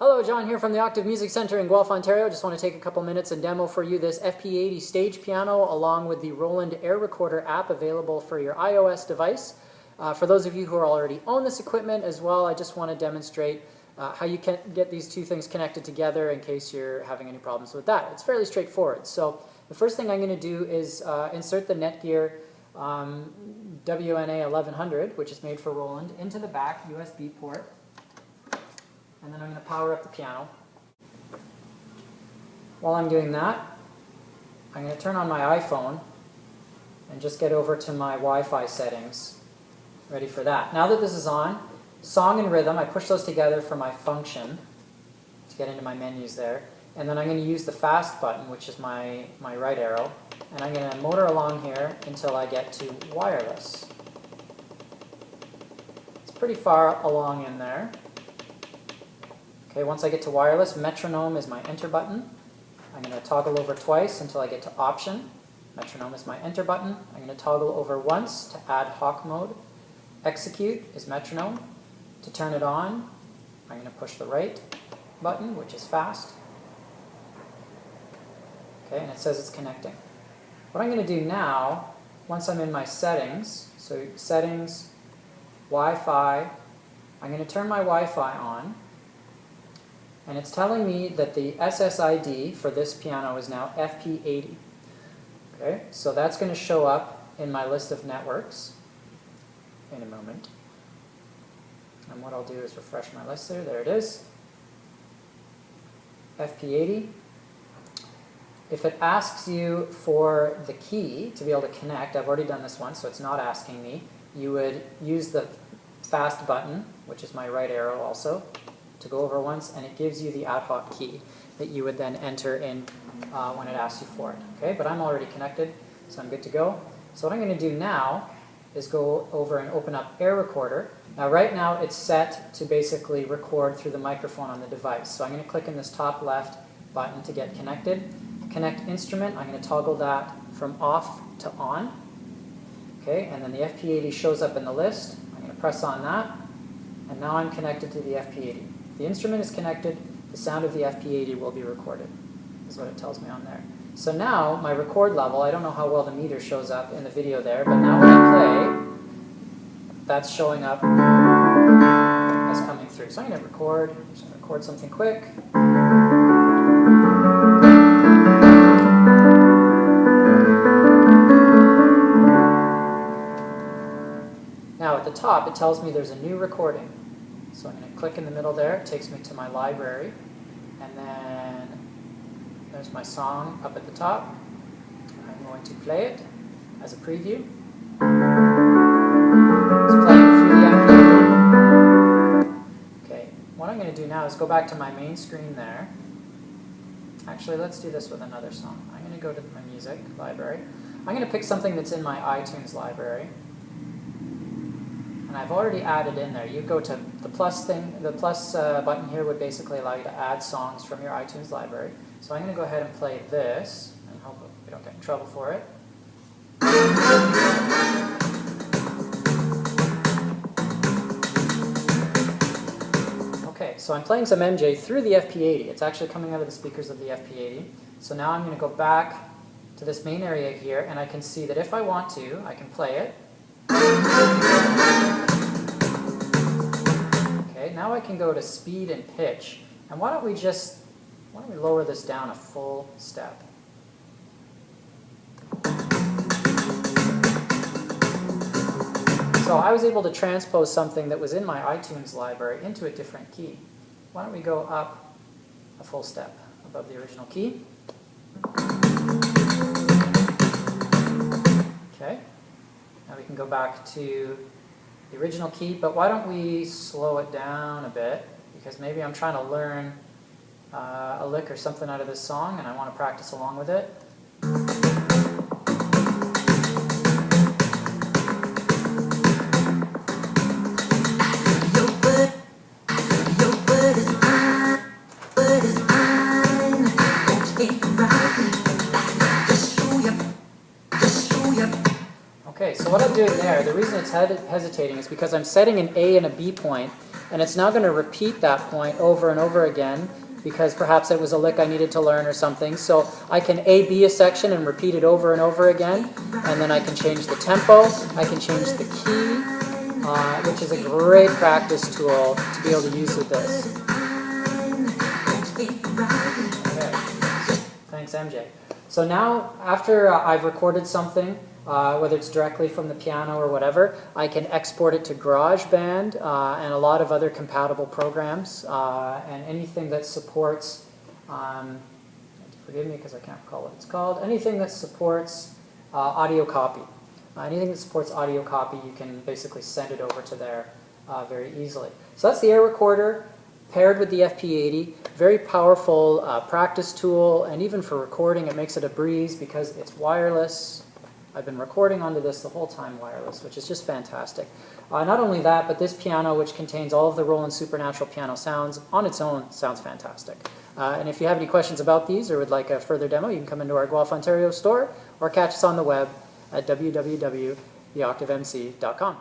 Hello, John here from the Octave Music Center in Guelph, Ontario. Just want to take a couple minutes and demo for you this FP80 stage piano along with the Roland Air Recorder app available for your iOS device. For those of you who already own this equipment as well, I just want to demonstrate how you can get these two things connected together in case you're having any problems with that. It's fairly straightforward. So the first thing I'm going to do is insert the Netgear WNA 1100, which is made for Roland, into the back USB port. And then I'm going to power up the piano. While I'm doing that, I'm going to turn on my iPhone and just get over to my Wi-Fi settings. Ready for that. Now that this is on, song and rhythm, I push those together for my function to get into my menus there. And then I'm going to use the fast button, which is my right arrow, and I'm going to motor along here until I get to wireless. It's pretty far along in there. Okay, once I get to wireless, metronome is my enter button. I'm going to toggle over twice until I get to option. Metronome is my enter button. I'm going to toggle over once to ad hoc mode. Execute is metronome. To turn it on, I'm going to push the right button, which is fast. Okay, and it says it's connecting. What I'm going to do now, once I'm in my settings, so settings, Wi-Fi, I'm going to turn my Wi-Fi on. And it's telling me that the SSID for this piano is now FP80. Okay, so that's going to show up in my list of networks in a moment. And what I'll do is refresh my list there. There it is. FP80. If it asks you for the key to be able to connect, I've already done this once, so it's not asking me. You would use the fast button, which is my right arrow also, to go over once, and it gives you the ad hoc key that you would then enter in when it asks you for it. Okay, but I'm already connected, so I'm good to go. So what I'm going to do now is go over and open up Air Recorder. Now right now it's set to basically record through the microphone on the device. So I'm going to click in this top left button to get connected. Connect instrument, I'm going to toggle that from off to on. Okay, and then the FP80 shows up in the list. I'm going to press on that, and now I'm connected to the FP80. The instrument is connected, the sound of the FP80 will be recorded, is what it tells me on there. So now, my record level, I don't know how well the meter shows up in the video there, but now when I play, that's showing up as coming through. So I'm going to record, I'm just going to record something quick. Now at the top, it tells me there's a new recording. So I'm going to click in the middle there, it takes me to my library, and then there's my song up at the top. I'm going to play it as a preview. It's playing through the FP80. Okay, what I'm going to do now is go back to my main screen there. Actually, let's do this with another song. I'm going to go to my music library. I'm going to pick something that's in my iTunes library. And I've already added in there. You go to the plus thing, the plus button here would basically allow you to add songs from your iTunes library. So I'm going to go ahead and play this, and hope we don't get in trouble for it. Okay, so I'm playing some MJ through the FP80. It's actually coming out of the speakers of the FP80. So now I'm going to go back to this main area here, and I can see that if I want to, I can play it. Okay, now I can go to speed and pitch. And why don't we lower this down a full step? So I was able to transpose something that was in my iTunes library into a different key. Why don't we go up a full step above the original key? Okay. Now we can go back to the original key, but why don't we slow it down a bit, because maybe I'm trying to learn a lick or something out of this song and I want to practice along with it. Okay, so what I'm doing there, the reason it's hesitating is because I'm setting an A and a B point and it's now going to repeat that point over and over again because perhaps it was a lick I needed to learn or something. So I can A-B a section and repeat it over and over again, and then I can change the tempo, I can change the key, which is a great practice tool to be able to use with this. Okay. Thanks, MJ. So now, after I've recorded something, whether it's directly from the piano or whatever, I can export it to GarageBand and a lot of other compatible programs, and anything that supports, forgive me because I can't recall what it's called, anything that supports audio copy. Anything that supports audio copy, you can basically send it over to there very easily. So that's the Air Recorder paired with the FP80. Very powerful practice tool, and even for recording it makes it a breeze because it's wireless. I've been recording onto this the whole time wireless, which is just fantastic. Not only that, but this piano, which contains all of the Roland Supernatural piano sounds, on its own sounds fantastic. And if you have any questions about these or would like a further demo, you can come into our Guelph, Ontario store or catch us on the web at www.theoctavemc.com.